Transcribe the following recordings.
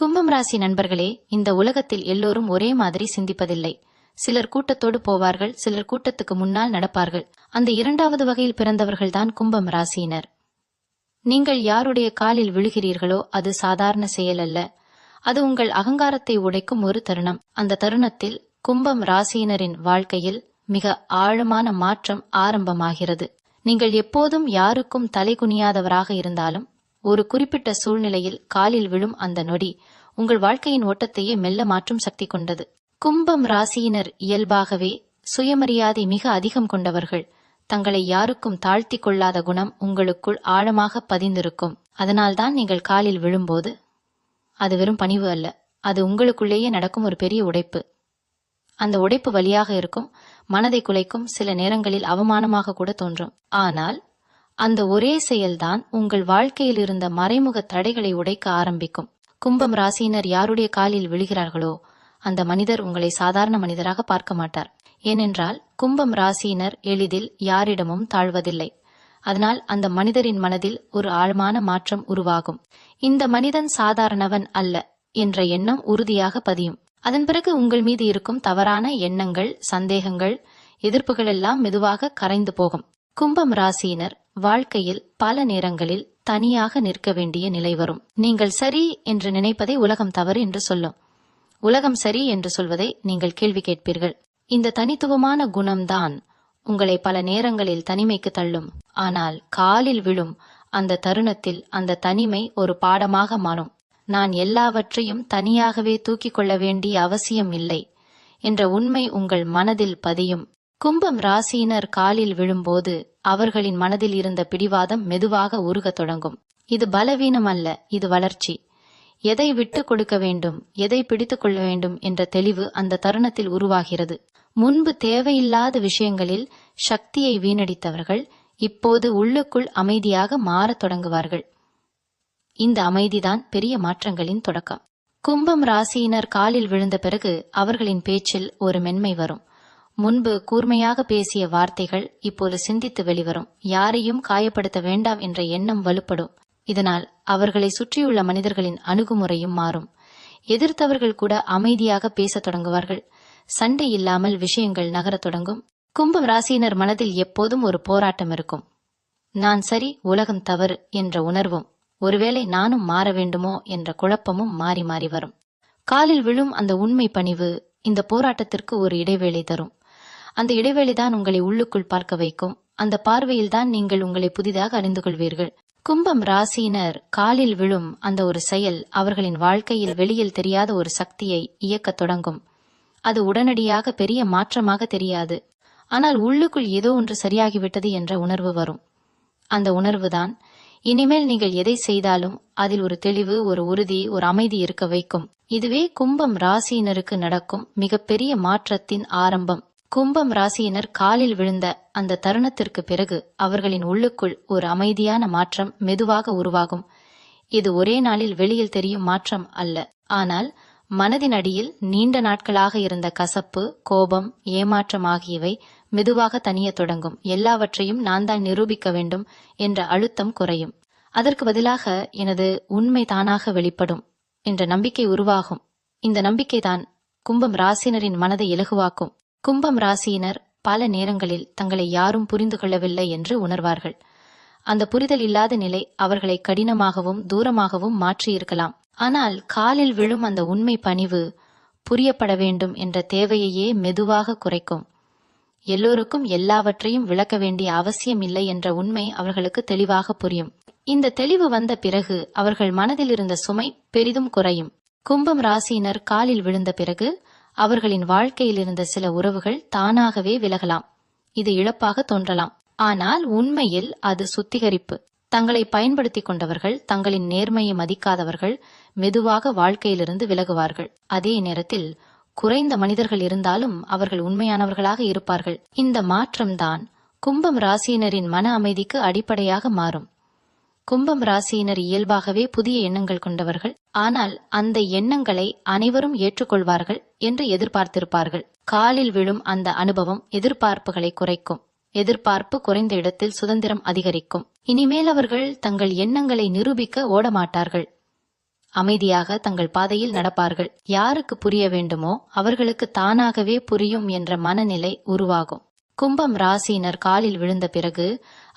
கும்பம் ராசி நண்பர்களே, இந்த உலகத்தில் எல்லோரும் ஒரே மாதிரி சிந்திப்பதில்லை. சிலர் கூட்டத்தோடு போவார்கள், சிலர் கூட்டத்துக்கு முன்னால் நடப்பார்கள். அந்த இரண்டாவது வகையில் பிறந்தவர்கள்தான் கும்பம் ராசியினர். நீங்கள் யாருடைய காலில் விழுகிறீர்களோ அது சாதாரண செயல் அல்ல. அது உங்கள் அகங்காரத்தை உடைக்கும் ஒரு தருணம். அந்த தருணத்தில் கும்பம் ராசியினரின் வாழ்க்கையில் மிக ஆழமான மாற்றம் ஆரம்பமாகிறது. நீங்கள் எப்போதும் யாருக்கும் தலை குனியாதவராக இருந்தாலும் ஒரு குறிப்பிட்ட சூழ்நிலையில் காலில் விழும் அந்த நொடி உங்கள் வாழ்க்கையின் ஓட்டத்தையே மெல்ல மாற்றும் சக்தி கொண்டது. கும்பம் ராசியினர் இயல்பாகவே சுயமரியாதை மிக அதிகம் கொண்டவர்கள். தங்களை யாருக்கும் தாழ்த்தி கொள்ளாத குணம் உங்களுக்குள் ஆழமாக பதிந்திருக்கும். அதனால்தான் நீங்கள் காலில் விழும்போது அது வெறும் பணிவு அல்ல, அது உங்களுக்குள்ளேயே நடக்கும் ஒரு பெரிய உடைப்பு. அந்த உடைப்பு வலியாக இருக்கும், மனதை குலைக்கும், சில நேரங்களில் அவமானமாக கூட தோன்றும். ஆனால் அந்த ஒரே செயல்தான் உங்கள் வாழ்க்கையில் இருந்த மறைமுக தடைகளை உடைக்க ஆரம்பிக்கும். கும்பம் ராசியினர் யாருடைய காலில் விழுகிறார்களோ அந்த மனிதர் உங்களை சாதாரண மனிதராக பார்க்க மாட்டார். ஏனென்றால் கும்பம் ராசியினர் எளிதில் யாரிடமும் தாழ்வதில்லை. அதனால் அந்த மனிதரின் மனதில் ஒரு ஆழமான மாற்றம் உருவாகும். இந்த மனிதன் சாதாரணவன் அல்ல என்ற எண்ணம் உறுதியாக பதியும். அதன் பிறகு உங்கள் மீது இருக்கும் தவறான எண்ணங்கள், சந்தேகங்கள், எதிர்ப்புகள் எல்லாம் மெதுவாக கரைந்து போகும். கும்பம் ராசியினர் வாழ்க்கையில் பல நேரங்களில் தனியாக நிற்க வேண்டிய நிலை வரும். நீங்கள் சரி என்று நினைப்பதை உலகம் தவறு என்று சொல்லும். உலகம் சரி என்று சொல்வதை நீங்கள் கேள்வி கேட்பீர்கள். இந்த தனித்துவமான குணம்தான் உங்களை பல நேரங்களில் தனிமைக்கு தள்ளும். ஆனால் காலில் விழும் அந்த தருணத்தில் அந்த தனிமை ஒரு பாடமாக மாறும். நான் எல்லாவற்றையும் தனியாகவே தூக்கிக் கொள்ள வேண்டிய அவசியம் இல்லை என்ற உண்மை உங்கள் மனதில் பதியும். கும்பம் ராசியினர் காலில் விழும்போது அவர்களின் மனதில் இருந்த பிடிவாதம் மெதுவாக உருகத் தொடங்கும். இது பலவீனம் அல்ல, இது வளர்ச்சி. எதை விட்டு கொடுக்க வேண்டும், எதை பிடித்துக் கொள்ள வேண்டும் என்ற தெளிவு அந்த தருணத்தில் உருவாகிறது. முன்பு தேவையில்லாத விஷயங்களில் சக்தியை வீணடித்தவர்கள் இப்போது உள்ளுக்குள் அமைதியாக மாறத் தொடங்குவார்கள். இந்த அமைதிதான் பெரிய மாற்றங்களின் தொடக்கம். கும்பம் ராசியினர் காலில் விழுந்த பிறகு அவர்களின் பேச்சில் ஒரு மென்மை வரும். முன்பு கூர்மையாக பேசிய வார்த்தைகள் இப்போது சிந்தித்து வெளிவரும். யாரையும் காயப்படுத்த வேண்டாம் என்ற எண்ணம் வலுப்படும். இதனால் அவர்களை சுற்றியுள்ள மனிதர்களின் அணுகுமுறையும் மாறும். எதிர்த்தவர்கள் கூட அமைதியாக பேசத் தொடங்குவார்கள். சண்டை இல்லாமல் விஷயங்கள் நகரத் தொடங்கும். கும்பம் ராசியினர் மனதில் எப்போதும் ஒரு போராட்டம் இருக்கும். நான் சரி, உலகம் தவறு என்ற உணர்வும், ஒருவேளை நானும் மாற வேண்டுமோ என்ற குழப்பமும் மாறி மாறி வரும். காலில் விழும் அந்த உண்மை பணிவு இந்த போராட்டத்திற்கு ஒரு இடைவேளை தரும். அந்த இடைவேளைதான் உங்களை உள்ளுக்குள் பார்க்க வைக்கும். அந்த பார்வையில்தான் நீங்கள் உங்களை புதிதாக அறிந்து கொள்வீர்கள். கும்பம் ராசியினர் காலில் விழும் அந்த ஒரு செயல் அவர்களின் வாழ்க்கையில் வெளியில் தெரியாத ஒரு சக்தியை இயக்கத் தொடங்கும். அது உடனடியாக பெரிய மாற்றமாக தெரியாது. ஆனால் உள்ளுக்குள் ஏதோ ஒன்று சரியாகிவிட்டது என்ற உணர்வு வரும். அந்த உணர்வுதான் இனிமேல் நீங்கள் எதை செய்தாலும் அதில் ஒரு தெளிவு, ஒரு உறுதி, ஒரு அமைதி இருக்க வைக்கும். இதுவே கும்பம் ராசியினருக்கு நடக்கும் மிகப்பெரிய மாற்றத்தின் ஆரம்பம். கும்பம் ராசியினர் காலில் விழுந்த அந்த தருணத்திற்கு பிறகு அவர்களின் உள்ளுக்குள் ஒரு அமைதியான மாற்றம் மெதுவாக உருவாகும். இது ஒரே நாளில் வெளியில் தெரியும் மாற்றம் அல்ல. ஆனால் மனதின் அடியில் நீண்ட நாட்களாக இருந்த கசப்பு, கோபம், ஏமாற்றம் ஆகியவை மெதுவாக தனியத் தொடங்கும். எல்லாவற்றையும் நான் தான் நிரூபிக்க வேண்டும் என்ற அழுத்தம் குறையும். அதற்கு பதிலாக எனது உண்மை தானாக வெளிப்படும் என்ற நம்பிக்கை உருவாகும். இந்த நம்பிக்கைதான் கும்பம் ராசியினரின் மனதை இலகுவாக்கும். கும்பம் ராசியினர் பல நேரங்களில் தங்களை யாரும் புரிந்து கொள்ளவில்லை என்று உணர்வார்கள். அந்த புரிதல் இல்லாத நிலை அவர்களை கடினமாகவும் தூரமாகவும் மாற்றியிருக்கலாம். ஆனால் காலில் விழும் அந்த உண்மை பணிவு புரியப்பட வேண்டும் என்ற தேவையையே மெதுவாக குறைக்கும். எல்லோருக்கும் எல்லாவற்றையும் விளக்க வேண்டிய அவசியம் இல்லை என்ற உண்மை அவர்களுக்கு தெளிவாக புரியும். இந்த தெளிவு வந்த பிறகு அவர்கள் மனதில் இருந்த சுமை பெரிதும் குறையும். கும்பம் ராசியினர் காலில் விழுந்த பிறகு அவர்களின் வாழ்க்கையில் இருந்த சில உறவுகள் தானாகவே விலகலாம். இது இழப்பாக தோன்றலாம். ஆனால் உண்மையில் அது சுத்திகரிப்பு. தங்களை பயன்படுத்திக் கொண்டவர்கள், தங்களின் நேர்மையை மதிக்காதவர்கள் மெதுவாக வாழ்க்கையிலிருந்து விலகுவார்கள். அதே நேரத்தில் குறைந்த மனிதர்கள் இருந்தாலும் அவர்கள் உண்மையானவர்களாக இருப்பார்கள். இந்த மாற்றம்தான் கும்பம் ராசியினரின் மன அமைதிக்கு அடிப்படையாக மாறும். கும்பம் ராசியினர் இயல்பாகவே புதிய எண்ணங்கள் கொண்டவர்கள். ஆனால் அந்த எண்ணங்களை அனைவரும் ஏற்றுக்கொள்வார்கள் என்று எதிர்பார்த்திருப்பார்கள். காலில் விழும் அந்த அனுபவம் எதிர்பார்ப்புகளை குறைக்கும். எதிர்பார்ப்பு குறைந்த இடத்தில் சுதந்திரம் அதிகரிக்கும். இனிமேல் அவர்கள் தங்கள் எண்ணங்களை நிரூபிக்க ஓடமாட்டார்கள். அமைதியாக தங்கள் பாதையில் நடப்பார்கள். யாருக்கு புரிய வேண்டுமோ அவர்களுக்கு தானாகவே புரியும் என்ற மனநிலை உருவாகும். கும்பம் ராசியினர் காலில் விழுந்த பிறகு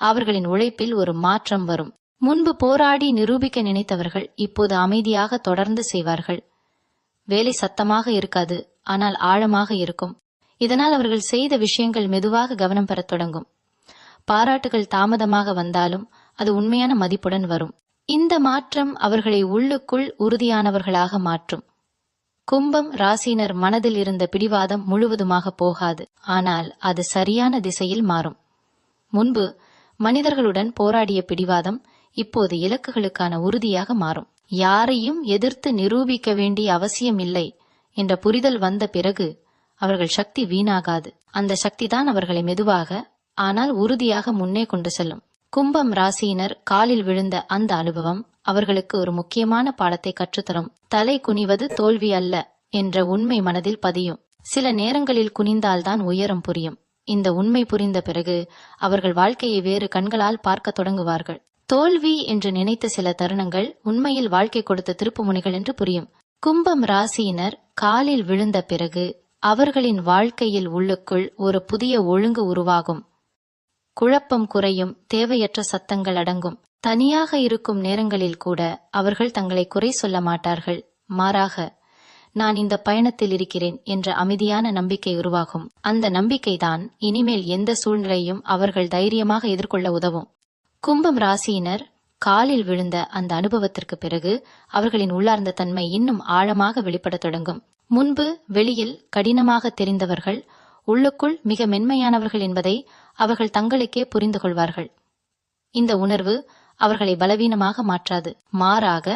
அவர்களின் உழைப்பில் ஒரு மாற்றம் வரும். முன்பு போராடி நிரூபிக்க நினைத்தவர்கள் இப்போது அமைதியாக தொடர்ந்து செய்வார்கள். வேலை சத்தமாக இருக்காது, ஆனால் ஆழமாக இருக்கும். இதனால் அவர்கள் செய்த விஷயங்கள் மெதுவாக கவனம் பெறத் தொடங்கும். பாராட்டுகள் தாமதமாக வந்தாலும் அது உண்மையான மதிப்புடன் வரும். இந்த மாற்றம் அவர்களை உள்ளுக்குள் உறுதியானவர்களாக மாற்றும். கும்பம் ராசியினர் மனதில் இருந்த பிடிவாதம் முழுவதுமாக போகாது, ஆனால் அது சரியான திசையில் மாறும். முன்பு மனிதர்களுடன் போராடிய பிடிவாதம் இப்போது இலக்குகளுக்கான உறுதியாக மாறும். யாரையும் எதிர்த்து நிரூபிக்க வேண்டிய அவசியம் இல்லை என்ற புரிதல் வந்த பிறகு அவர்கள் சக்தி வீணாகாது. அந்த சக்திதான் அவர்களை மெதுவாக ஆனால் உறுதியாக முன்னே கொண்டு செல்லும். கும்பம் ராசியினர் காலில் விழுந்த அந்த அனுபவம் அவர்களுக்கு ஒரு முக்கியமான பாடத்தை கற்றுத்தரும். தலை குனிவது தோல்வி அல்ல என்ற உண்மை மனதில் பதியும். சில நேரங்களில் குனிந்தால்தான் உயரம் புரியும். இந்த உண்மை புரிந்த பிறகு அவர்கள் வாழ்க்கையை வேறு கண்களால் பார்க்க தொடங்குவார்கள். தோல்வி என்று நினைத்த சில தருணங்கள் உண்மையில் வாழ்க்கை கொடுத்த திருப்புமுனைகள் என்று புரியும். கும்பம் ராசியினர் காலில் விழுந்த பிறகு அவர்களின் வாழ்க்கையில் உள்ளுக்குள் ஒரு புதிய ஒழுங்கு உருவாகும். குழப்பம் குறையும், தேவையற்ற சத்தங்கள் அடங்கும். தனியாக இருக்கும் நேரங்களில் கூட அவர்கள் தங்களை குறை சொல்ல மாட்டார்கள். மாறாக, நான் இந்த பயணத்தில் இருக்கிறேன் என்ற அமைதியான நம்பிக்கை உருவாகும். அந்த நம்பிக்கைதான் இனிமேல் எந்த சூழ்நிலையும் அவர்கள் தைரியமாக எதிர்கொள்ள உதவும். கும்பம் ராசியினர் காலில் விழுந்த அந்த அனுபவத்திற்கு பிறகு அவர்களின் உள்ளார்ந்த தன்மை இன்னும் ஆழமாக வெளிப்பட தொடங்கும். முன்பு வெளியில் கடினமாக தெரிந்தவர்கள் உள்ளுக்குள் மிக மென்மையானவர்கள் என்பதை அவர்கள் தங்களுக்கே புரிந்து கொள்வார்கள். இந்த உணர்வு அவர்களை பலவீனமாக மாற்றாது, மாறாக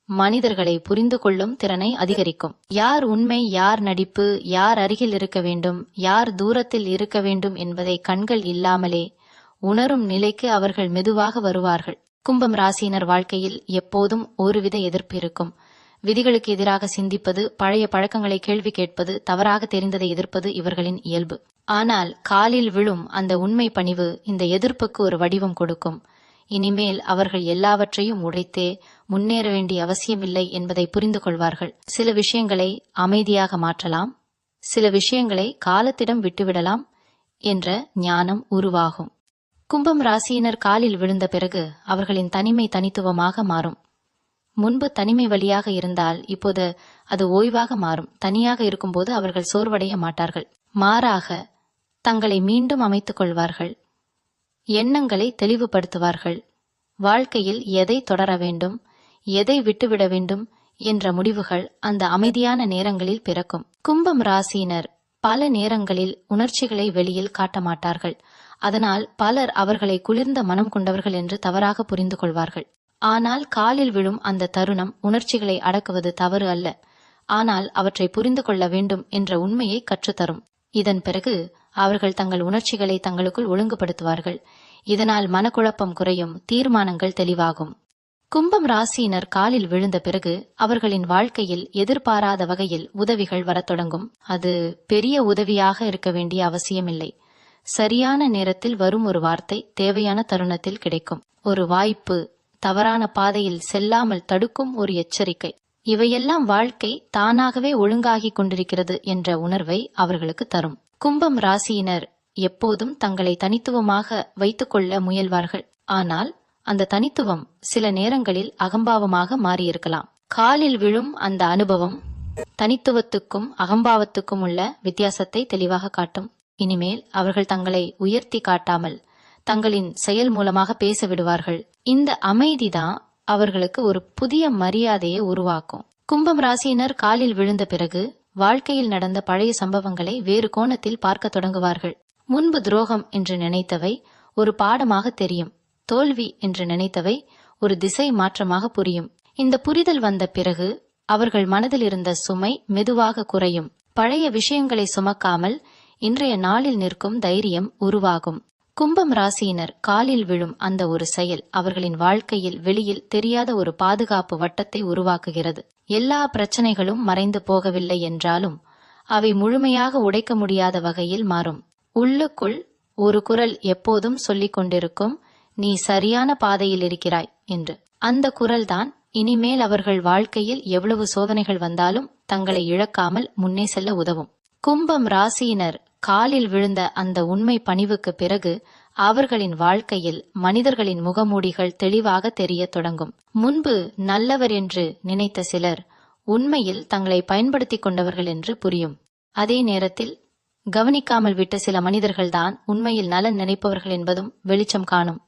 மனிதர்களை புரிந்து கொள்ளும் திறனை அதிகரிக்கும். யார் உண்மை, யார் நடிப்பு, யார் அருகில் இருக்க வேண்டும், யார் தூரத்தில் இருக்க வேண்டும் என்பதை கண்கள் இல்லாமலே உணரும் நிலைக்கு அவர்கள் மெதுவாக வருவார்கள். கும்பம் ராசியினர் வாழ்க்கையில் எப்போதும் ஒருவித எதிர்ப்பு இருக்கும். விதிகளுக்கு எதிராக சிந்திப்பது, பழைய பழக்கங்களை கேள்வி கேட்பது, தவறாக தெரிந்ததை எதிர்ப்பது இவர்களின் இயல்பு. ஆனால் காலில் விழும் அந்த உண்மை பணிவு இந்த எதிர்ப்புக்கு ஒரு வடிவம் கொடுக்கும். இனிமேல் அவர்கள் எல்லாவற்றையும் உடைத்தே முன்னேற வேண்டிய அவசியமில்லை என்பதை புரிந்து கொள்வார்கள். சில விஷயங்களை அமைதியாக மாற்றலாம், சில விஷயங்களை காலத்திடம் விட்டுவிடலாம் என்ற ஞானம் உருவாகும். கும்பம் ராசியினர் காலில் விழுந்த பிறகு அவர்களின் தனிமை தனித்துவமாக மாறும். முன்பு தனிமை வழியாக இருந்தால் இப்போது அது ஓய்வாக மாறும். தனியாக இருக்கும்போது அவர்கள் சோர்வடைய மாட்டார்கள். மாறாக தங்களை மீண்டும் அமைத்துக் கொள்வார்கள். எண்ணங்களை தெளிவுபடுத்துவார்கள். வாழ்க்கையில் எதை தொடர வேண்டும், எதை விட்டுவிட வேண்டும் என்ற முடிவுகள் அந்த அமைதியான நேரங்களில் பிறக்கும். கும்பம் ராசியினர் பல நேரங்களில் உணர்ச்சிகளை வெளியில் காட்ட மாட்டார்கள். அதனால் பலர் அவர்களை குளிர்ந்த மனம் கொண்டவர்கள் என்று தவறாக புரிந்து கொள்வார்கள். ஆனால் காலில் விழும் அந்த தருணம் உணர்ச்சிகளை அடக்குவது தவறு அல்ல, ஆனால் அவற்றை புரிந்து கொள்ள வேண்டும் என்ற உண்மையை கற்றுத்தரும். இதன் பிறகு அவர்கள் தங்கள் உணர்ச்சிகளை தங்களுக்குள் ஒழுங்குபடுத்துவார்கள். இதனால் மனக்குழப்பம் குறையும், தீர்மானங்கள் தெளிவாகும். கும்பம் ராசியினர் காலில் விழுந்த பிறகு அவர்களின் வாழ்க்கையில் எதிர்பாராத வகையில் உதவிகள் வரத் தொடங்கும். அது பெரிய உதவியாக இருக்க வேண்டிய அவசியமில்லை. சரியான நேரத்தில் வரும் ஒரு வார்த்தை, தேவையான தருணத்தில் கிடைக்கும் ஒரு வாய்ப்பு, தவறான பாதையில் செல்லாமல் தடுக்கும் ஒரு எச்சரிக்கை, இவையெல்லாம் வாழ்க்கை தானாகவே ஒழுங்காகிக் கொண்டிருக்கிறது என்ற உணர்வை அவர்களுக்கு தரும். கும்பம் ராசியினர் எப்போதும் தங்களை தனித்துவமாக வைத்துக்கொள்ள முயல்வார்கள். ஆனால் அந்த தனித்துவம் சில நேரங்களில் அகம்பாவமாக மாறியிருக்கலாம். காலில் விழும் அந்த அனுபவம் தனித்துவத்துக்கும் அகம்பாவத்துக்கும் உள்ள வித்தியாசத்தை தெளிவாக காட்டும். இனிமேல் அவர்கள் தங்களை உயர்த்தி காட்டாமல் தங்களின் செயல் மூலமாக பேச விடுவார்கள். இந்த அமைதிதான் அவர்களுக்கு ஒரு புதிய மரியாதையை உருவாக்கும். கும்பம் ராசியினர் காலில் விழுந்த பிறகு வாழ்க்கையில் நடந்த பழைய சம்பவங்களை வேறு கோணத்தில் பார்க்க தொடங்குவார்கள். முன்பு துரோகம் என்று நினைத்தவை ஒரு பாடமாக தெரியும். தோல்வி என்று நினைத்தவை ஒரு திசை மாற்றமாக புரியும். இந்த புரிதல் வந்த பிறகு அவர்கள் மனதில் இருந்த சுமை மெதுவாக குறையும். பழைய விஷயங்களை சுமக்காமல் இன்றைய நாளில் நிற்கும் தைரியம் உருவாகும். கும்பம் ராசியினர் காலில் விழும் அந்த ஒரு செயல் அவர்களின் வாழ்க்கையில் வெளியில் தெரியாத ஒரு பாதுகாப்பு வட்டத்தை உருவாக்குகிறது. எல்லா பிரச்சனைகளும் மறைந்து போகவில்லை என்றாலும் அவை முழுமையாக உடைக்க முடியாத வகையில் மாறும். உள்ளுக்குள் ஒரு குரல் எப்போதும் சொல்லிக் கொண்டிருக்கும், நீ சரியான பாதையில் இருக்கிறாய் என்று. அந்த குரல்தான் இனிமேல் அவர்கள் வாழ்க்கையில் எவ்வளவு சோதனைகள் வந்தாலும் தங்களை இழக்காமல் முன்னே செல்ல உதவும். கும்பம் ராசியினர் காலில் விழுந்த அந்த உண்மை பணிவுக்கு பிறகு அவர்களின் வாழ்க்கையில் மனிதர்களின் முகமூடிகள் தெளிவாக தெரிய தொடங்கும். முன்பு நல்லவர் என்று நினைத்த சிலர் உண்மையில் தங்களை பயன்படுத்திக் கொண்டவர்கள் என்று புரியும். அதே நேரத்தில் கவனிக்காமல் விட்ட சில மனிதர்கள்தான் உண்மையில் நலன் நினைப்பவர்கள் என்பதும் வெளிச்சம் காணும்.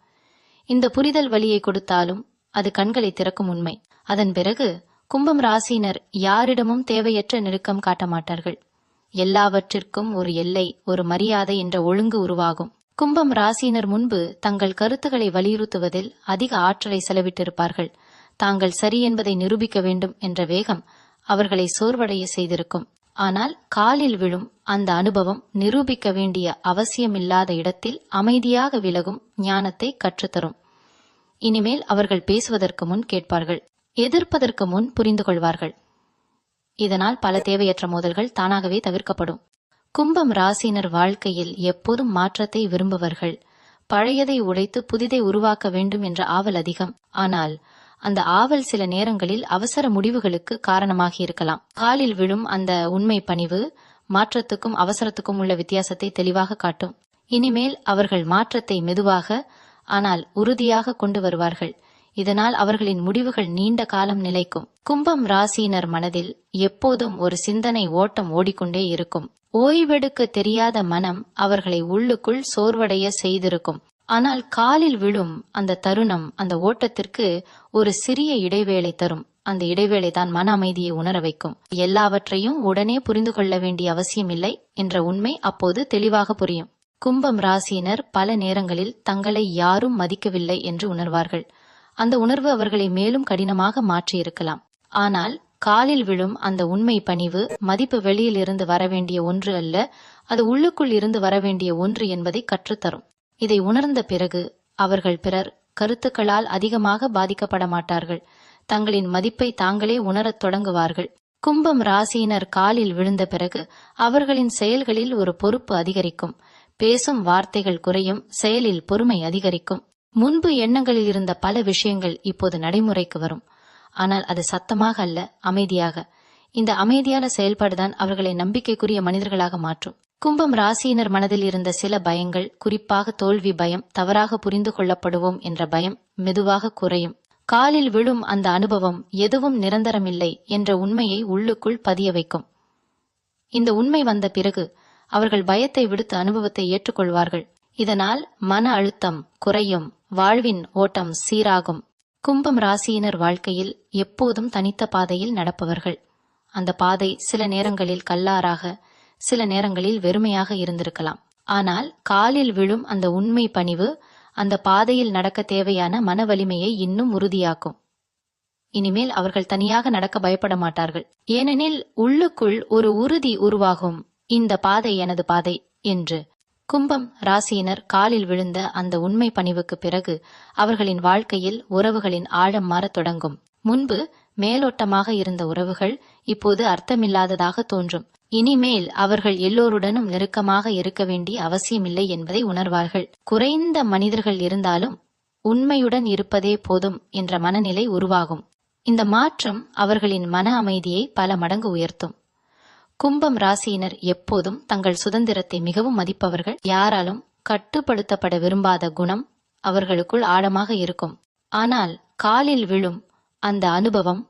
இந்த புரிதல் வழியை கொடுத்தாலும் அது கண்களை திறக்கும் உண்மை. அதன் பிறகு கும்பம் ராசியினர் யாரிடமும் தேவையற்ற நெருக்கம் காட்ட மாட்டார்கள். எல்லாவற்றிற்கும் ஒரு எல்லை, ஒரு மரியாதை என்ற ஒழுங்கு உருவாகும். கும்பம் ராசியினர் முன்பு தங்கள் கருத்துக்களை வலியுறுத்துவதில் அதிக ஆற்றலை செலவிட்டிருப்பார்கள். தாங்கள் சரி என்பதை நிரூபிக்க வேண்டும் என்ற வேகம் அவர்களை சோர்வடைய செய்திருக்கும். ஆனால் காலில் விழும் அந்த அனுபவம் நிரூபிக்க வேண்டிய அவசியமில்லாத இடத்தில் அமைதியாக விலகும் ஞானத்தை கற்றுத்தரும். இனிமேல் அவர்கள் பேசுவதற்கு முன் கேட்பார்கள், எதிர்ப்பதற்கு முன் புரிந்து கொள்வார்கள். இதனால் பல தேவையற்ற மோதல்கள் தானாகவே தவிர்க்கப்படும். கும்பம் ராசியினர் வாழ்க்கையில் எப்போதும் மாற்றத்தை விரும்புவர்கள். பழையதை உடைத்து புதிதை உருவாக்க வேண்டும் என்ற ஆவல் அதிகம். ஆனால் அந்த ஆவல் சில நேரங்களில் அவசர முடிவுகளுக்கு காரணமாகி இருக்கலாம். காலில் விழும் அந்த உண்மை பணிவு மாற்றத்துக்கும் அவசரத்துக்கும் உள்ள வித்தியாசத்தை தெளிவாக காட்டும். இனிமேல் அவர்கள் மாற்றத்தை மெதுவாக ஆனால் உறுதியாக கொண்டு வருவார்கள். இதனால் அவர்களின் முடிவுகள் நீண்ட காலம் நிலைக்கும். கும்பம் ராசியினர் மனதில் எப்போதும் ஒரு சிந்தனை ஓட்டம் ஓடிக்கொண்டே இருக்கும். ஓய்வெடுக்க தெரியாத மனம் அவர்களை உள்ளுக்குள் சோர்வடைய செய்திருக்கும். ஆனால் காலில் விழும் அந்த தருணம் அந்த ஓட்டத்திற்கு ஒரு சிறிய இடைவேளை தரும். அந்த இடைவேளை தான் மன அமைதியை உணர வைக்கும். எல்லாவற்றையும் உடனே புரிந்து கொள்ள வேண்டிய அவசியமில்லை என்ற உண்மை அப்போது தெளிவாக புரியும். கும்பம் ராசியினர் பல நேரங்களில் தங்களை யாரும் மதிக்கவில்லை என்று உணர்வார்கள். அந்த உணர்வு அவர்களை மேலும் கடினமாக மாற்றியிருக்கலாம். ஆனால் காலில் விழும் அந்த உண்மை பணிவு மதிப்பு வெளியில் இருந்து வரவேண்டிய ஒன்று அல்ல, அது உள்ளுக்குள் இருந்து வரவேண்டிய ஒன்று என்பதை கற்றுத்தரும். இதை உணர்ந்த பிறகு அவர்கள் பிறர் கருத்துக்களால் அதிகமாக பாதிக்கப்பட மாட்டார்கள். தங்களின் மதிப்பை தாங்களே உணரத் தொடங்குவார்கள். கும்பம் ராசியினர் காலில் விழுந்த பிறகு அவர்களின் செயல்களில் ஒரு பொறுப்பு அதிகரிக்கும். பேசும் வார்த்தைகள் குறையும், செயலில் பொறுமை அதிகரிக்கும். முன்பு எண்ணங்களில் இருந்த பல விஷயங்கள் இப்போது நடைமுறைக்கு வரும். ஆனால் அது சத்தமாக அல்ல, அமைதியாக. இந்த அமைதியான செயல்பாடுதான் அவர்களை நம்பிக்கைக்குரிய மனிதர்களாக மாற்றும். கும்பம் ராசியினர் மனதில் இருந்த சில பயங்கள், குறிப்பாக தோல்வி பயம், தவறாக புரிந்து கொள்ளப்படுவோம் என்ற பயம் மெதுவாக குறையும். காலில் விழும் அந்த அனுபவம் எதுவும் நிரந்தரமில்லை என்ற உண்மையை உள்ளுக்குள் பதிய வைக்கும். இந்த உண்மை வந்த பிறகு அவர்கள் பயத்தை விடுத்து அனுபவத்தை ஏற்றுக்கொள்வார்கள். இதனால் மன அழுத்தம் குறையும், வாழ்வின் ஓட்டம் சீராகும். கும்பம் ராசியினர் வாழ்க்கையில் எப்போதும் தனித்த பாதையில் நடப்பவர்கள். அந்த பாதை சில நேரங்களில் கல்லாராக, சில நேரங்களில் வெறுமையாக இருந்திருக்கலாம். ஆனால் காலில் விழும் அந்த உண்மை பணிவு அந்த பாதையில் நடக்க தேவையான மன வலிமையை இன்னும் உறுதியாக்கும். இனிமேல் அவர்கள் தனியாக நடக்க பயப்பட மாட்டார்கள். ஏனெனில் உள்ளுக்குள் ஒரு உறுதி உருவாகும், இந்த பாதை எனது பாதை என்று. கும்பம் ராசியினர் காலில் விழுந்த அந்த உண்மை பணிவுக்கு பிறகு அவர்களின் வாழ்க்கையில் உறவுகளின் ஆழம் மாறத் தொடங்கும். முன்பு மேலோட்டமாக இருந்த உறவுகள் இப்போது அர்த்தமில்லாததாக தோன்றும். இனிமேல் அவர்கள் எல்லோருடனும் நெருக்கமாக இருக்க வேண்டிய அவசியமில்லை என்பதை உணர்வார்கள். குறைந்த மனிதர்கள் இருந்தாலும் உண்மையுடன் இருப்பதே போதும் என்ற மனநிலை உருவாகும். இந்த மாற்றம் அவர்களின் மன அமைதியை பல மடங்கு உயர்த்தும். கும்பம் ராசியினர் எப்போதும் தங்கள் சுதந்திரத்தை மிகவும் மதிப்பவர்கள். யாராலும் கட்டுப்படுத்தப்பட விரும்பாத குணம் அவர்களுக்குள் ஆழமாக இருக்கும். ஆனால் காலில் விழும் அந்த அனுபவம்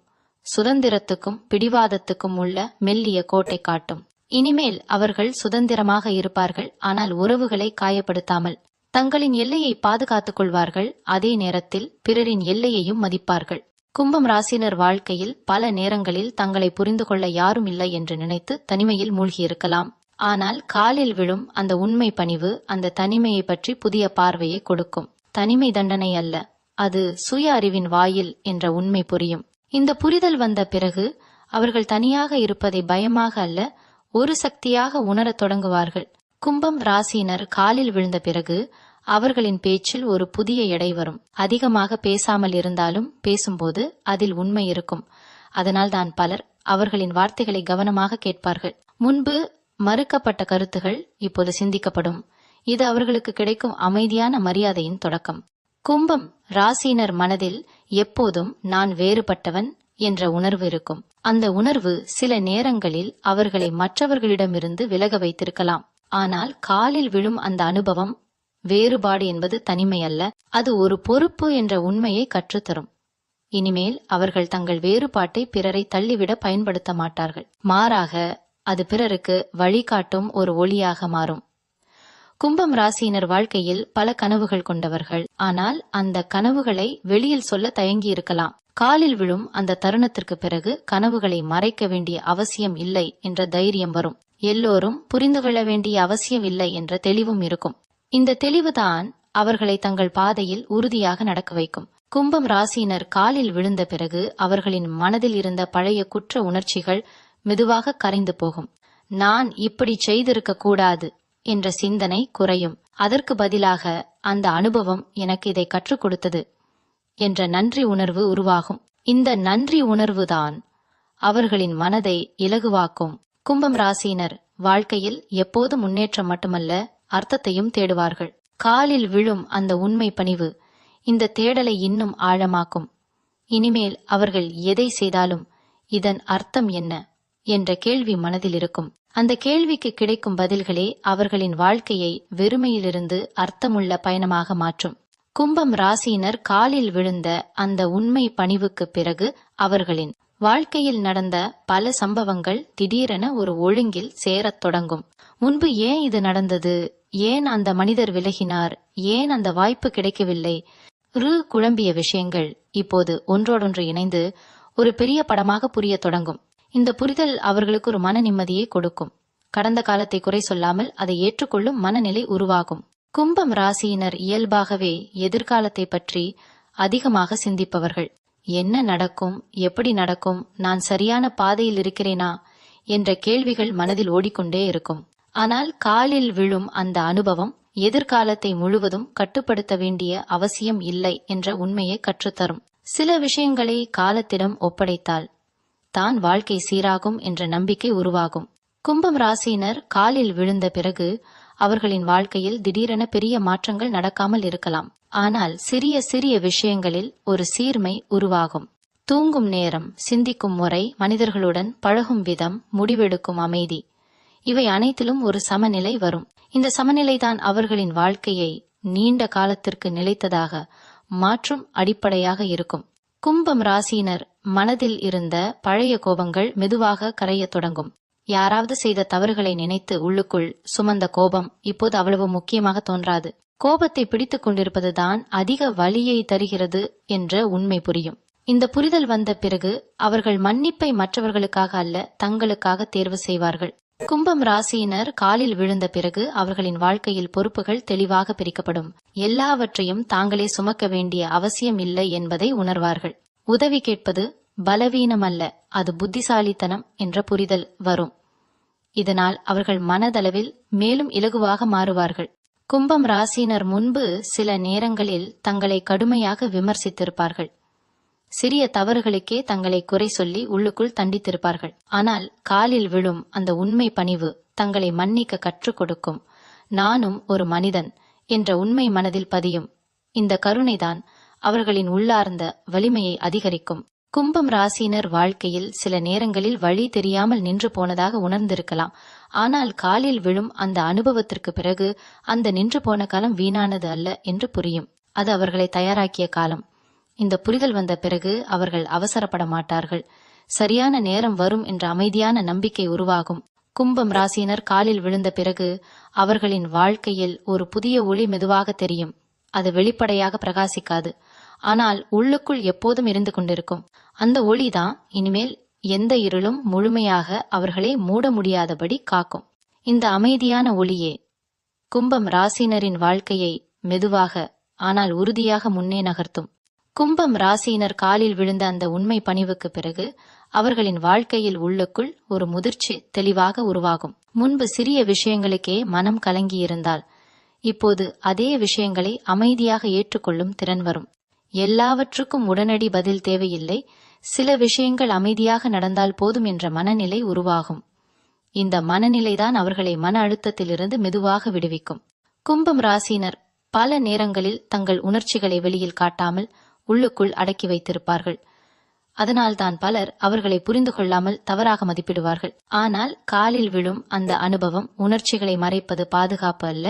சுதந்திரத்துக்கும் பிடிவாதத்துக்கும் உள்ள மெல்லிய கோட்டை காட்டும். இனிமேல் அவர்கள் சுதந்திரமாக இருப்பார்கள், ஆனால் உறவுகளை காயப்படுத்தாமல். தங்களின் எல்லையை பாதுகாத்துக் கொள்வார்கள், அதே நேரத்தில் பிறரின் எல்லையையும் மதிப்பார்கள். கும்பம் ராசினர் வாழ்க்கையில் பல நேரங்களில் தங்களை புரிந்து கொள்ள யாரும் இல்லை என்று நினைத்து தனிமையில் மூழ்கியிருக்கலாம். ஆனால் காலில் விழும் அந்த உண்மை பணிவு அந்த தனிமையை பற்றி புதிய பார்வையை கொடுக்கும். தனிமை தண்டனை அல்ல, அது சுய அறிவின் வாயில் என்ற உண்மை புரியும். இந்த புரிதல் வந்த பிறகு அவர்கள் தனியாக இருப்பதை பயமாக அல்ல, ஒரு சக்தியாக உணரத் தொடங்குவார்கள். கும்பம் ராசியினர் காலில் விழுந்த பிறகு அவர்களின் பேச்சில் ஒரு புதிய எடை வரும். அதிகமாக பேசாமல் இருந்தாலும் பேசும்போது அதில் உண்மை இருக்கும். அதனால் தான் பலர் அவர்களின் வார்த்தைகளை கவனமாக கேட்பார்கள். முன்பு மறுக்கப்பட்ட கருத்துகள் இப்போது சிந்திக்கப்படும். இது அவர்களுக்கு கிடைக்கும் அமைதியான மரியாதையின் தொடக்கம். கும்பம் ராசியினர் மனதில் எப்போதும் நான் வேறுபட்டவன் என்ற உணர்வு இருக்கும். அந்த உணர்வு சில நேரங்களில் அவர்களை மற்றவர்களிடமிருந்து விலக வைத்திருக்கலாம். ஆனால் காலில் விழும் அந்த அனுபவம் வேறுபாடு என்பது தனிமை அல்ல, அது ஒரு பொறுப்பு என்ற உண்மையை கற்றுத்தரும். இனிமேல் அவர்கள் தங்கள் வேறுபாட்டை பிறரை தள்ளிவிட பயன்படுத்த மாட்டார்கள். மாறாக அது பிறருக்கு வழிகாட்டும் ஒரு ஒளியாக மாறும். கும்பம் ராசியினர் வாழ்க்கையில் பல கனவுகள் கொண்டவர்கள். ஆனால் அந்த கனவுகளை வெளியில் சொல்ல தயங்கி இருக்கலாம். காலில் விழும் அந்த தருணத்திற்கு பிறகு கனவுகளை மறைக்க வேண்டிய அவசியம் இல்லை என்ற தைரியம் வரும். எல்லோரும் புரிந்து கொள்ள வேண்டிய அவசியம் இல்லை என்ற தெளிவும் இருக்கும். இந்த தெளிவுதான் அவர்களை தங்கள் பாதையில் உறுதியாக நடக்க வைக்கும். கும்பம் ராசியினர் காலில் விழுந்த பிறகு அவர்களின் மனதில் இருந்த பழைய குற்ற உணர்ச்சிகள் மெதுவாக கரைந்து போகும். நான் இப்படி செய்திருக்க கூடாது என்ற சிந்தனை குறையும். அதற்கு பதிலாக அந்த அனுபவம் எனக்கு இதை கற்றுக் கொடுத்தது என்ற நன்றி உணர்வு உருவாகும். இந்த நன்றி உணர்வுதான் அவர்களின் மனதை இலகுவாக்கும். கும்பம் ராசியினர் வாழ்க்கையில் எப்போது முன்னேற்றம் மட்டுமல்ல, அர்த்தத்தையும் தேடுவார்கள். காலில் விழும் அந்த உண்மை பணிவு இந்த தேடலை இன்னும் ஆழமாக்கும். இனிமேல் அவர்கள் எதை செய்தாலும் இதன் அர்த்தம் என்ன என்ற கேள்வி மனதில் இருக்கும். அந்த கேள்விக்கு கிடைக்கும் பதில்களே அவர்களின் வாழ்க்கையை வெறுமையிலிருந்து அர்த்தமுள்ள பயணமாக மாற்றும். கும்பம் ராசியினர் காலில் விழுந்த அந்த உண்மை பணிவுக்கு பிறகு அவர்களின் வாழ்க்கையில் நடந்த பல சம்பவங்கள் திடீரென ஒரு ஒழுங்கில் சேரத் தொடங்கும். முன்பு ஏன் இது நடந்தது, ஏன் அந்த மனிதர் விலகினார், ஏன் அந்த வாய்ப்பு கிடைக்கவில்லை, குழம்பிய விஷயங்கள் இப்போது ஒன்றோடொன்று இணைந்து ஒரு பெரிய படமாக புரிய தொடங்கும். இந்த புரிதல் அவர்களுக்கு ஒரு மன நிம்மதியை கொடுக்கும். கடந்த காலத்தை குறை சொல்லாமல் அதை ஏற்றுக்கொள்ளும் மனநிலை உருவாகும். கும்பம் ராசியினர் இயல்பாகவே எதிர்காலத்தை பற்றி அதிகமாக சிந்திப்பவர்கள். என்ன நடக்கும், எப்படி நடக்கும், நான் சரியான பாதையில் இருக்கிறேனா என்ற கேள்விகள் மனதில் ஓடிக்கொண்டே இருக்கும். ஆனால் காலில் விழும் அந்த அனுபவம் எதிர்காலத்தை முழுவதும் கட்டுப்படுத்த வேண்டிய அவசியம் இல்லை என்ற உண்மையை கற்றுத்தரும். சில விஷயங்களை காலத்திடம் ஒப்படைத்தால் தான் வாழ்க்கை சீராகும் என்ற நம்பிக்கை உருவாகும். கும்பம் ராசியினர் காலில் விழுந்த பிறகு அவர்களின் வாழ்க்கையில் திடீரென பெரிய மாற்றங்கள் நடக்காமல் இருக்கலாம். ஆனால் சிறிய சிறிய விஷயங்களில் ஒரு சீர்மை உருவாகும். தூங்கும் நேரம், சிந்திக்கும் முறை, மனிதர்களுடன் பழகும் விதம், முடிவெடுக்கும் அமைதி, இவை அனைத்திலும் ஒரு சமநிலை வரும். இந்த சமநிலைதான் அவர்களின் வாழ்க்கையை நீண்ட காலத்திற்கு நிலைத்ததாக மாற்றும் அடிப்படையாக இருக்கும். கும்பம் ராசியினர் மனதில் இருந்த பழைய கோபங்கள் மெதுவாக கரையத் தொடங்கும். யாராவது செய்த தவறுகளை நினைத்து உள்ளுக்குள் சுமந்த கோபம் இப்போது அவ்வளவு முக்கியமாக தோன்றாது. கோபத்தை பிடித்துக் கொண்டிருப்பதுதான் அதிக வலியை தருகிறது என்ற உண்மை புரியும். இந்த புரிதல் வந்த பிறகு அவர்கள் மன்னிப்பை மற்றவர்களுக்காக அல்ல, தங்களுக்காக தேர்வு செய்வார்கள். கும்பம் ராசியினர் காலில் விழுந்த பிறகு அவர்களின் வாழ்க்கையில் பொறுப்புகள் தெளிவாக பிரிக்கப்படும். எல்லாவற்றையும் தாங்களே சுமக்க வேண்டிய அவசியம் இல்லை என்பதை உணர்வார்கள். உதவி கேட்பது பலவீனம் அல்ல, அது புத்திசாலித்தனம் என்ற புரிதல் வரும். இதனால் அவர்கள் மனதளவில் மேலும் இலகுவாக மாறுவார்கள். கும்பம் ராசியினர் முன்பு சில நேரங்களில் தங்களை கடுமையாக விமர்சித்திருப்பார்கள். சிறிய தவறுகளுக்கே தங்களை குறை சொல்லி உள்ளுக்குள் தண்டித்திருப்பார்கள். ஆனால் காலில் விழும் அந்த உண்மை பணிவு தங்களை மன்னிக்க கற்றுக் கொடுக்கும். நானும் ஒரு மனிதன் என்ற உண்மை மனதில் பதியும். இந்த கருணைதான் அவர்களின் உள்ளார்ந்த வலிமையை அதிகரிக்கும். கும்பம் ராசியினர் வாழ்க்கையில் சில நேரங்களில் வழி தெரியாமல் நின்று போனதாக உணர்ந்திருக்கலாம். ஆனால் காலில் விழும் அந்த அனுபவத்திற்கு பிறகு அந்த நின்று போன காலம் வீணானது அல்ல என்று புரியும். அது அவர்களை தயாராக்கிய காலம். இந்த புரிதல் வந்த பிறகு அவர்கள் அவசரப்பட மாட்டார்கள். சரியான நேரம் வரும் என்ற அமைதியான நம்பிக்கை உருவாகும். கும்பம் ராசியினர் காலில் விழுந்த பிறகு அவர்களின் வாழ்க்கையில் ஒரு புதிய ஒளி மெதுவாக தெரியும். அது வெளிப்படையாக பிரகாசிக்காது, ஆனால் உள்ளுக்குள் எப்போதும் இருந்து கொண்டிருக்கும். அந்த ஒளிதான் இனிமேல் எந்த இருளும் முழுமையாக அவர்களை மூட முடியாதபடி காக்கும். இந்த அமைதியான ஒளியே கும்பம் ராசியினரின் வாழ்க்கையை மெதுவாக ஆனால் உறுதியாக முன்னே நகர்த்தும். கும்பம் ராசியினர் காலில் விழுந்த அந்த உண்மை பணிவுக்கு பிறகு அவர்களின் வாழ்க்கையில் உள்ளுக்குள் ஒரு முதிர்ச்சி தெளிவாக உருவாகும். முன்பு சிறிய விஷயங்களுக்கே மனம் கலங்கியிருந்தால் இப்போது அதே விஷயங்களை அமைதியாக ஏற்றுக்கொள்ளும் திறன் வரும். எல்லாவற்றுக்கும் உடனடி பதில் தேவையில்லை, சில விஷயங்கள் அமைதியாக நடந்தால் போதும் என்ற மனநிலை உருவாகும். இந்த மனநிலைதான் அவர்களை மன அழுத்தத்திலிருந்து மெதுவாக விடுவிக்கும். கும்பம் ராசியினர் பல நேரங்களில் தங்கள் உணர்ச்சிகளை வெளியில் காட்டாமல் உள்ளுக்குள் அடக்கி வைத்திருப்பார்கள். அதனால்தான் பலர் அவர்களை புரிந்து கொள்ளாமல் தவறாக மதிப்பிடுவார்கள். ஆனால் காலில் விழும் அந்த அனுபவம் உணர்ச்சிகளை மறைப்பது பாதுகாப்பு அல்ல,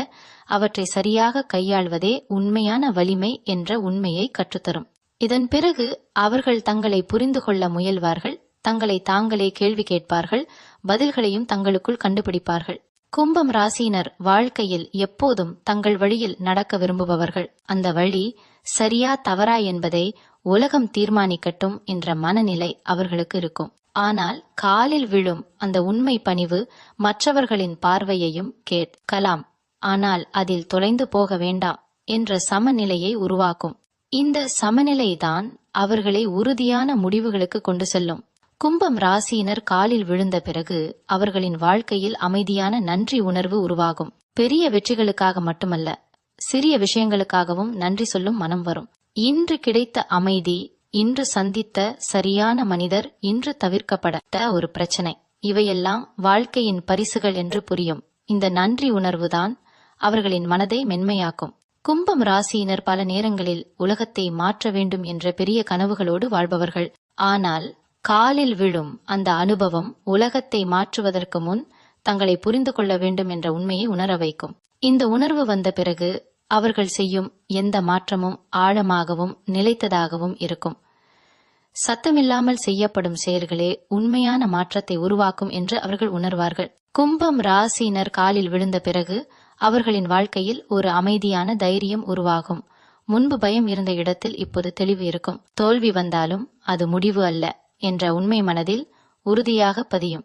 அவற்றை சரியாக கையாள்வதே உண்மையான வலிமை என்ற உண்மையை கற்றுத்தரும். இதன் பிறகு அவர்கள் தங்களை புரிந்து கொள்ள முயல்வார்கள், தங்களை தாங்களே கேள்வி கேட்பார்கள், பதில்களையும் தங்களுக்குள் கண்டுபிடிப்பார்கள். கும்பம் ராசியினர் வாழ்க்கையில் எப்போதும் தங்கள் வழியில் நடக்க விரும்புபவர்கள். அந்த வழி சரியா தவறா என்பதை உலகம் தீர்மானிக்கட்டும் என்ற மனநிலை அவர்களுக்கு இருக்கும். ஆனால் காலில் விழும் அந்த உண்மை பணிவு மற்றவர்களின் பார்வையையும் கேட்கலாம், ஆனால் அதில் தொலைந்து போக வேண்டாம் என்ற சமநிலையை உருவாக்கும். இந்த சமநிலைதான் அவர்களை உறுதியான முடிவுகளுக்கு கொண்டு செல்லும். கும்பம் ராசியினர் காலில் விழுந்த பிறகு அவர்களின் வாழ்க்கையில் அமைதியான நன்றி உணர்வு உருவாகும். பெரிய வெற்றிகளுக்காக மட்டுமல்ல, சிறிய விஷயங்களுக்காகவும் நன்றி சொல்லும் மனம் வரும். இன்று கிடைத்த அமைதி, இன்று சந்தித்த சரியான மனிதர், இன்று தவிர்க்கப்பட்ட ஒரு பிரச்சனை, இவையெல்லாம் வாழ்க்கையின் பரிசுகள் என்று புரியும். இந்த நன்றி உணர்வுதான் அவர்களின் மனதை மென்மையாக்கும். கும்பம் ராசியினர் பல நேரங்களில் உலகத்தை மாற்ற வேண்டும் என்ற பெரிய கனவுகளோடு வாழ்பவர்கள். ஆனால் காலில் விழும் அந்த அனுபவம் உலகத்தை மாற்றுவதற்கு முன் தங்களை புரிந்து கொள்ள வேண்டும் என்ற உண்மையை உணர வைக்கும். இந்த உணர்வு வந்த பிறகு அவர்கள் செய்யும் எந்த மாற்றமும் ஆழமாகவும் நிலைத்ததாகவும் இருக்கும். சத்தமில்லாமல் செய்யப்படும் செயல்களே உண்மையான மாற்றத்தை உருவாக்கும் என்று அவர்கள் உணர்வார்கள். கும்பம் ராசியினர் காலில் விழுந்த பிறகு அவர்களின் வாழ்க்கையில் ஒரு அமைதியான தைரியம் உருவாகும். முன்பு பயம் இருந்த இடத்தில் இப்போது தெளிவு இருக்கும். தோல்வி வந்தாலும் அது முடிவு அல்ல என்ற உண்மை மனதில் உறுதியாக பதியும்.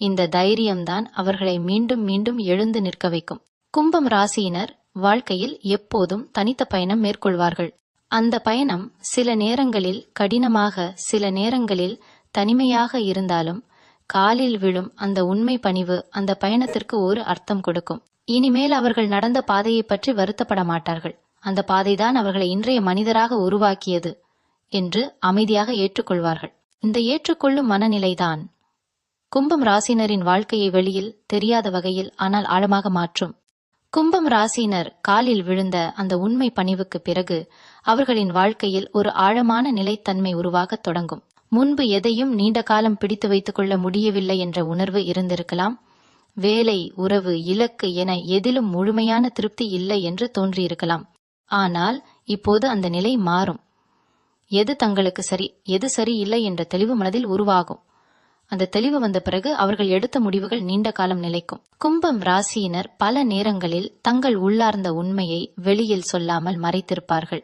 இந்த தைரியம்தான் அவர்களை மீண்டும் மீண்டும் எழுந்து நிற்க வைக்கும். கும்பம் ராசியினர் வாழ்க்கையில் எப்போதும் தனித்த பயணம் மேற்கொள்வார்கள். அந்த பயணம் சில நேரங்களில் கடினமாக, சில நேரங்களில் தனிமையாக இருந்தாலும் காலில் விழும் அந்த உண்மை பணிவு அந்த பயணத்திற்கு ஒரு அர்த்தம் கொடுக்கும். இனிமேல் அவர்கள் நடந்த பாதையை பற்றி வருத்தப்பட மாட்டார்கள். அந்த பாதைதான் அவர்களை இன்றைய மனிதராக உருவாக்கியது என்று அமைதியாக ஏற்றுக்கொள்வார்கள். இந்த ஏற்றுக்கொள்ளும் மனநிலைதான் கும்பம் ராசினரின் வாழ்க்கையை வெளியில் தெரியாத வகையில் ஆனால் ஆழமாக மாற்றும். கும்பம் ராசியினர் காலில் விழுந்த அந்த உண்மை பணிவுக்கு பிறகு அவர்களின் வாழ்க்கையில் ஒரு ஆழமான நிலைத்தன்மை உருவாகத் தொடங்கும். முன்பு எதையும் நீண்ட காலம் பிடித்து வைத்துக் கொள்ள முடியவில்லை என்ற உணர்வு இருந்திருக்கலாம். வேலை, உறவு, இலக்கு என எதிலும் முழுமையான திருப்தி இல்லை என்று தோன்றியிருக்கலாம். ஆனால் இப்போது அந்த நிலை மாறும். எது தங்களுக்கு சரி, எது சரி இல்லை என்ற தெளிவு மனதில் உருவாகும். அந்த தெளிவு வந்த பிறகு அவர்கள் எடுத்த முடிவுகள் நீண்ட காலம் நிலைக்கும். கும்பம் ராசியினர் பல நேரங்களில் தங்கள் உள்ளார்ந்த உண்மையை வெளியில் சொல்லாமல் மறைத்திருப்பார்கள்.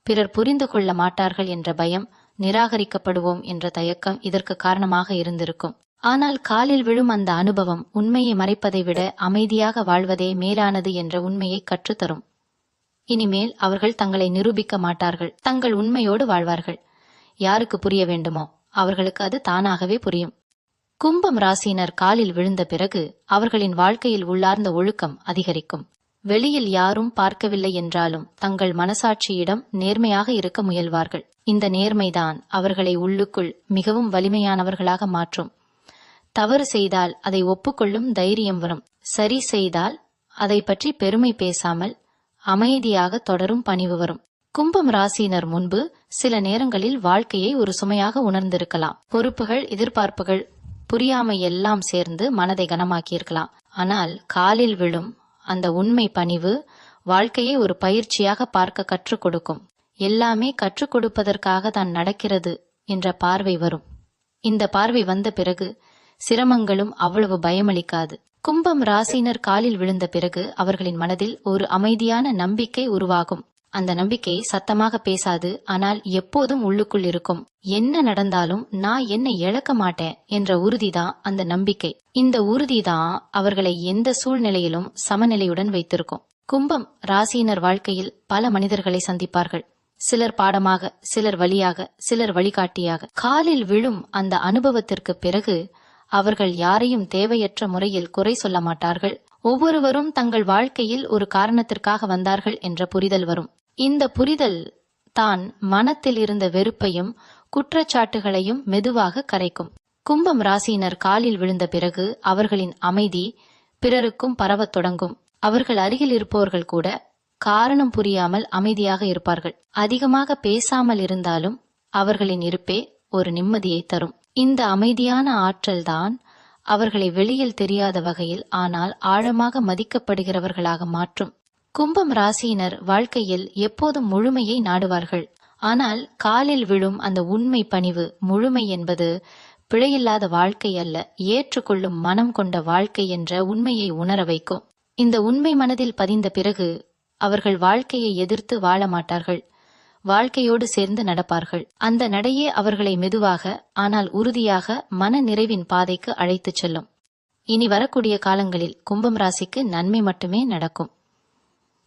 பிறர் புரிந்து கொள்ள மாட்டார்கள் என்ற பயம், நிராகரிக்கப்படுவோம் என்ற தயக்கம் இதற்கு காரணமாக இருந்திருக்கும். ஆனால் காலில் விழும் அந்த அனுபவம் உண்மையை மறைப்பதை விட அமைதியாக வாழ்வதே மேலானது என்ற உண்மையை கற்றுத்தரும். இனிமேல் அவர்கள் தங்களை நிரூபிக்க மாட்டார்கள், தங்கள் உண்மையோடு வாழ்வார்கள். யாருக்கு புரிய வேண்டுமோ அவர்களுக்கு அது தானாகவே புரியும். கும்பம் ராசியினர் காலில் விழுந்த பிறகு அவர்களின் வாழ்க்கையில் உள்ளார்ந்த ஒழுக்கம் அதிகரிக்கும். வெளியில் யாரும் பார்க்கவில்லை என்றாலும் தங்கள் மனசாட்சியிடம் நேர்மையாக இருக்க முயல்வார்கள். இந்த நேர்மைதான் அவர்களை உள்ளுக்குள் மிகவும் வலிமையானவர்களாக மாற்றும். தவறு செய்தால் அதை ஒப்புக்கொள்ளும் தைரியம் வரும். சரி செய்தால் அதை பற்றி பெருமை பேசாமல் அமைதியாக தொடரும் பணிவு வரும். கும்பம் ராசியினர் முன்பு சில நேரங்களில் வாழ்க்கையை ஒரு சுமையாக உணர்ந்திருக்கலாம். பொறுப்புகள், எதிர்பார்ப்புகள், புரியாமை எல்லாம் சேர்ந்து மனதை கனமாக்கியிருக்கலாம். ஆனால் காலில் விழும் அந்த உண்மை பணிவு வாழ்க்கையை ஒரு பயிற்சியாக பார்க்க கற்றுக் கொடுக்கும். எல்லாமே கற்றுக் கொடுப்பதற்காக தான் நடக்கிறது என்ற பார்வை வரும். இந்த பார்வை வந்த பிறகு சிரமங்களும் அவ்வளவு பயமளிக்காது. கும்பம் ராசியினர் காலில் விழுந்த பிறகு அவர்களின் மனதில் ஒரு அமைதியான நம்பிக்கை உருவாகும். அந்த நம்பிக்கை சத்தமாக பேசாது, ஆனால் எப்போதும் உள்ளுக்குள் இருக்கும். என்ன நடந்தாலும் நான் என்னை இழக்க மாட்டேன் என்ற உறுதிதான் அந்த நம்பிக்கை. இந்த உறுதிதான் அவர்களை எந்த சூழ்நிலையிலும் சமநிலையுடன் வைத்திருக்கும். கும்பம் ராசியினர் வாழ்க்கையில் பல மனிதர்களை சந்திப்பார்கள். சிலர் பாடமாக, சிலர் வழியாக, சிலர் வழிகாட்டியாக. காலில் விழும் அந்த அனுபவத்திற்கு பிறகு அவர்கள் யாரையும் தேவையற்ற முறையில் குறை சொல்ல மாட்டார்கள். ஒவ்வொருவரும் தங்கள் வாழ்க்கையில் ஒரு காரணத்திற்காக வந்தார்கள் என்ற புரிதல் வரும். இந்த புரிதல் தான் மனத்தில் இருந்த வெறுப்பையும் குற்றச்சாட்டுகளையும் மெதுவாக கரைக்கும். கும்பம் ராசியினர் காலில் விழுந்த பிறகு அவர்களின் அமைதி பிறருக்கும் பரவத் தொடங்கும். அவர்கள் அருகில் இருப்பவர்கள் கூட காரணம் புரியாமல் அமைதியாக இருப்பார்கள். அதிகமாக பேசாமல் இருந்தாலும் அவர்களின் இருப்பே ஒரு நிம்மதியை தரும். இந்த அமைதியான ஆற்றல்தான் அவர்களை வெளியில் தெரியாத வகையில் ஆனால் ஆழமாக மதிக்கப்படுகிறவர்களாக மாற்றும். கும்பம் ராசியினர் வாழ்க்கையில் எப்போதும் முழுமையை நாடுவார்கள். ஆனால் காலில் விழும் அந்த உண்மை பணிவு, முழுமை என்பது பிழையில்லாத வாழ்க்கை அல்ல, ஏற்றுக்கொள்ளும் மனம் கொண்ட வாழ்க்கை என்ற உண்மையை உணர வைக்கும். இந்த உண்மை மனதில் பதிந்த பிறகு அவர்கள் வாழ்க்கையை எதிர்த்து வாழ மாட்டார்கள், வாழ்க்கையோடு சேர்ந்து நடப்பார்கள். அந்த நடையே அவர்களை மெதுவாக ஆனால் உறுதியாக மன நிறைவின் பாதைக்கு அழைத்துச் செல்லும். இனி வரக்கூடிய காலங்களில் கும்பம் ராசிக்கு நன்மை மட்டுமே நடக்கும்.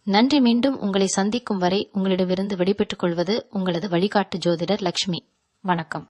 நன்றி. மீண்டும் உங்களை சந்திக்கும் வரை உங்களிடமிருந்து விடைபெற்றுக் கொள்வது உங்களது வழிகாட்டு ஜோதிடர் லட்சுமி. வணக்கம்.